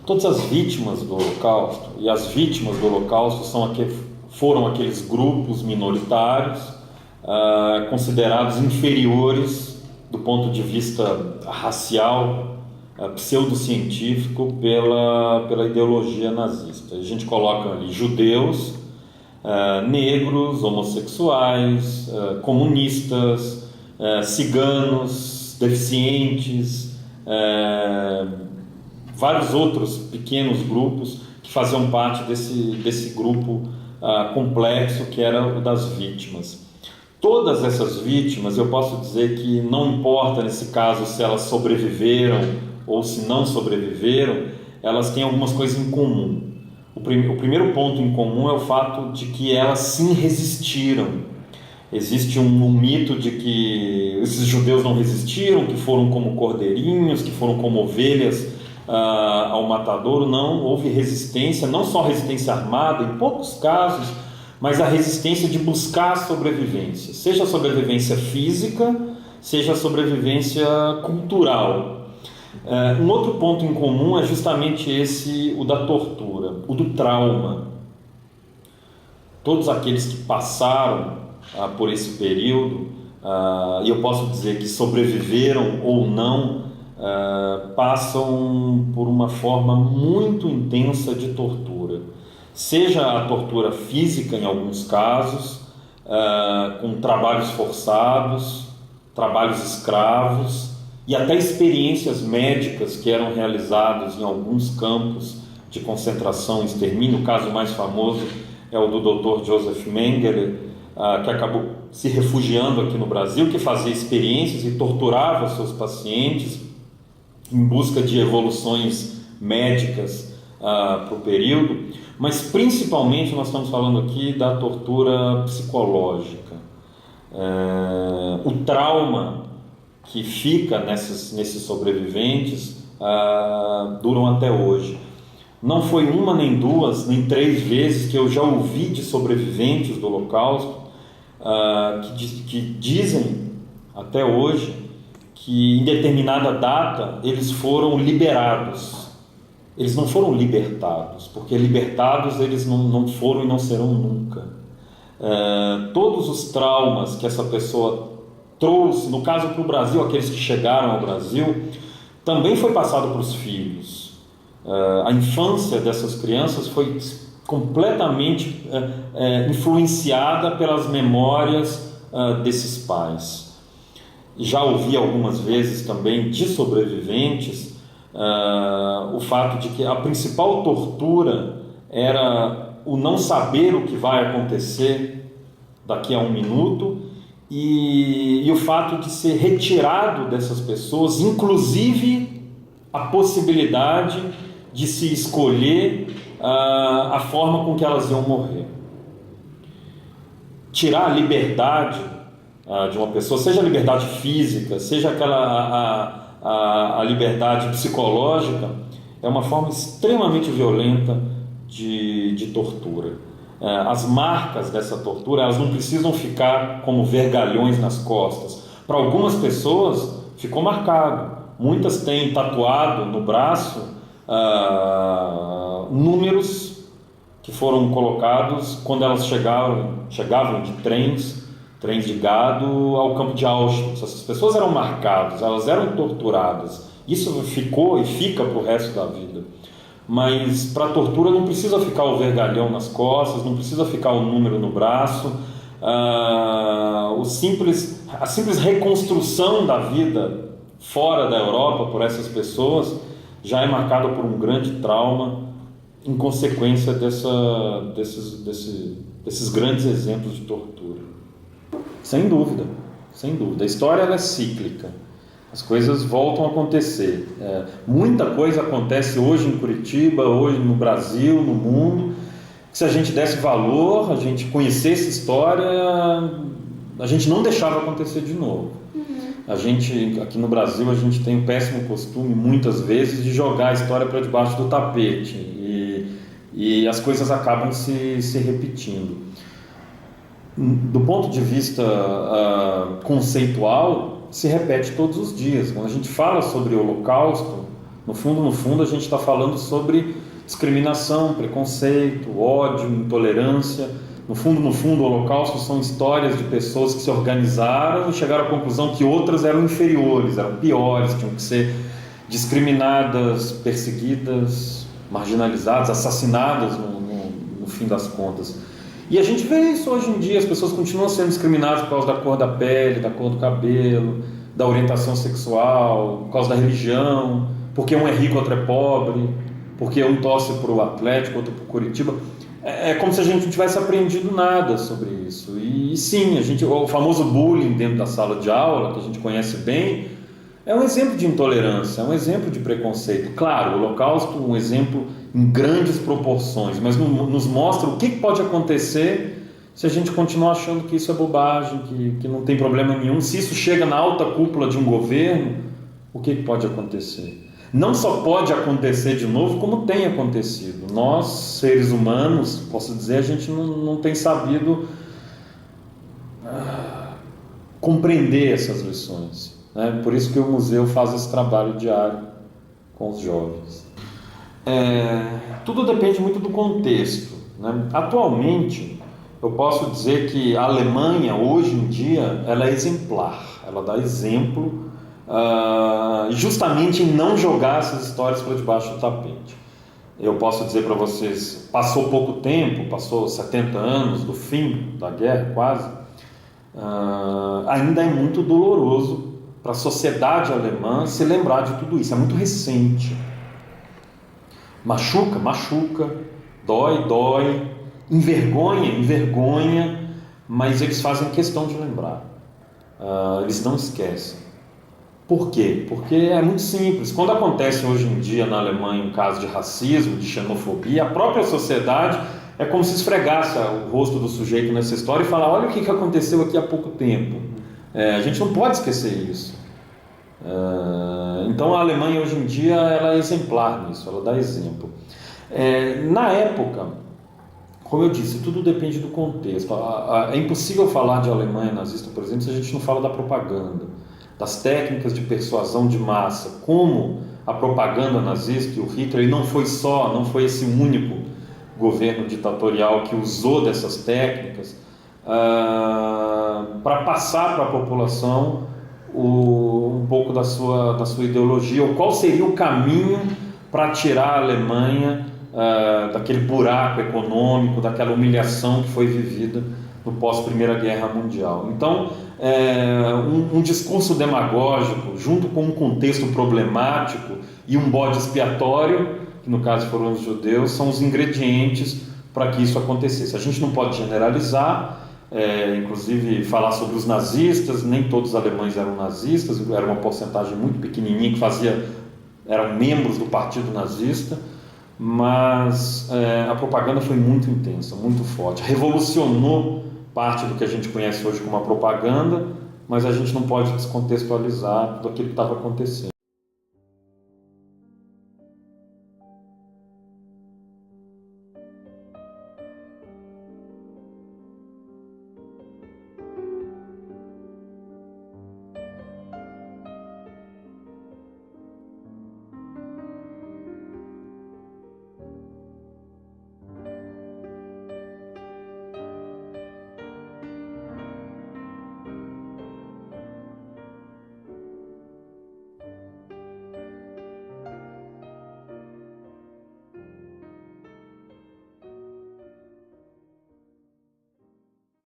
todas as vítimas do Holocausto, e as vítimas do Holocausto foram aqueles grupos minoritários considerados inferiores do ponto de vista racial, pseudocientífico, pela ideologia nazista. A gente coloca ali judeus, negros, homossexuais, comunistas, ciganos, deficientes, vários outros pequenos grupos que faziam parte desse grupo complexo que era o das vítimas. Todas essas vítimas, eu posso dizer que não importa nesse caso se elas sobreviveram ou se não sobreviveram, elas têm algumas coisas em comum. O primeiro ponto em comum é o fato de que elas sim resistiram. Existe um mito de que esses judeus não resistiram, que foram como cordeirinhos, que foram como ovelhas ao matadouro. Não, houve resistência, não só resistência armada, em poucos casos, mas a resistência de buscar a sobrevivência, seja a sobrevivência física, seja a sobrevivência cultural. Um outro ponto em comum é justamente o da tortura, o do trauma. Todos aqueles que passaram por esse período, e eu posso dizer que sobreviveram ou não, passam por uma forma muito intensa de tortura. Seja a tortura física em alguns casos, com trabalhos forçados, trabalhos escravos e até experiências médicas que eram realizadas em alguns campos de concentração e extermínio. O caso mais famoso é o do Dr. Joseph Mengele, que acabou se refugiando aqui no Brasil, que fazia experiências e torturava seus pacientes em busca de evoluções médicas para o período. Mas principalmente nós estamos falando aqui da tortura psicológica. O trauma que fica nesses sobreviventes duram até hoje. Não foi uma, nem duas, nem três vezes que eu já ouvi de sobreviventes do Holocausto que dizem até hoje que em determinada data eles foram liberados. Eles não foram libertados, porque libertados eles não foram e não serão nunca. Todos os traumas que essa pessoa trouxe, no caso para o Brasil, aqueles que chegaram ao Brasil, também foi passado para os filhos. A infância dessas crianças foi completamente influenciada pelas memórias desses pais. Já ouvi algumas vezes também de sobreviventes o fato de que a principal tortura era o não saber o que vai acontecer daqui a um minuto e o fato de ser retirado dessas pessoas, inclusive a possibilidade de se escolher a forma com que elas iam morrer. Tirar a liberdade de uma pessoa, seja a liberdade física, seja a liberdade psicológica, é uma forma extremamente violenta de tortura. As marcas dessa tortura, elas não precisam ficar como vergalhões nas costas. Para algumas pessoas ficou marcado. Muitas têm tatuado no braço números que foram colocados quando elas chegavam de trens de gado ao campo de Auschwitz. Essas pessoas eram marcadas, elas eram torturadas. Isso ficou e fica para o resto da vida. Mas para a tortura não precisa ficar o vergalhão nas costas, não precisa ficar o número no braço. A simples reconstrução da vida fora da Europa por essas pessoas já é marcada por um grande trauma em consequência desses grandes exemplos de tortura. Sem dúvida, sem dúvida. A história ela é cíclica. As coisas voltam a acontecer. Muita coisa acontece hoje em Curitiba, hoje no Brasil, no mundo, que se a gente desse valor, a gente conhecesse história, a gente não deixava acontecer de novo. A gente, aqui no Brasil, a gente tem o péssimo costume, muitas vezes, de jogar a história para debaixo do tapete e as coisas acabam se repetindo. Do ponto de vista conceitual, se repete todos os dias. Quando a gente fala sobre o Holocausto, No fundo, a gente está falando sobre discriminação, preconceito, ódio, intolerância. No fundo, o Holocausto são histórias de pessoas que se organizaram e chegaram à conclusão que outras eram inferiores, eram piores, tinham que ser discriminadas, perseguidas, marginalizadas, assassinadas no fim das contas. E a gente vê isso hoje em dia, as pessoas continuam sendo discriminadas por causa da cor da pele, da cor do cabelo, da orientação sexual, por causa da religião, porque um é rico, outro é pobre, porque um torce para o Atlético, outro para o Curitiba. É como se a gente não tivesse aprendido nada sobre isso. E sim, o famoso bullying dentro da sala de aula, que a gente conhece bem, é um exemplo de intolerância, é um exemplo de preconceito. Claro, o Holocausto é um exemplo em grandes proporções, mas nos mostra o que pode acontecer se a gente continuar achando que isso é bobagem, que não tem problema nenhum. Se isso chega na alta cúpula de um governo, o que pode acontecer? Não só pode acontecer de novo, como tem acontecido. Nós, seres humanos, posso dizer, a gente não tem sabido compreender essas lições, né? Por isso que o museu faz esse trabalho diário com os jovens. Tudo depende muito do contexto, né? Atualmente, eu posso dizer que a Alemanha, hoje em dia, ela é exemplar, ela dá exemplo justamente em não jogar essas histórias para debaixo do tapete. Eu posso dizer para vocês, passou pouco tempo, passou 70 anos do fim da guerra quase, ainda é muito doloroso para a sociedade alemã se lembrar de tudo isso, é muito recente. Machuca, dói, envergonha, mas eles fazem questão de lembrar, eles não esquecem. Por quê? Porque é muito simples. Quando acontece hoje em dia na Alemanha um caso de racismo, de xenofobia, a própria sociedade é como se esfregasse o rosto do sujeito nessa história e falar: olha o que aconteceu aqui há pouco tempo. A gente não pode esquecer isso. Então a Alemanha hoje em dia ela é exemplar nisso, ela dá exemplo. Na época, como eu disse, tudo depende do contexto. É impossível falar de Alemanha nazista, por exemplo, se a gente não fala da propaganda, das técnicas de persuasão de massa, como a propaganda nazista. E o Hitler não foi esse único governo ditatorial que usou dessas técnicas para passar para a população um pouco da sua ideologia, ou qual seria o caminho para tirar a Alemanha daquele buraco econômico, daquela humilhação que foi vivida no pós-Primeira Guerra Mundial. Então, um discurso demagógico, junto com um contexto problemático e um bode expiatório, que no caso foram os judeus, são os ingredientes para que isso acontecesse. A gente não pode generalizar, inclusive falar sobre os nazistas, nem todos os alemães eram nazistas, era uma porcentagem muito pequenininha que eram membros do partido nazista, mas a propaganda foi muito intensa, muito forte, revolucionou parte do que a gente conhece hoje como a propaganda, mas a gente não pode descontextualizar tudo aquilo que estava acontecendo.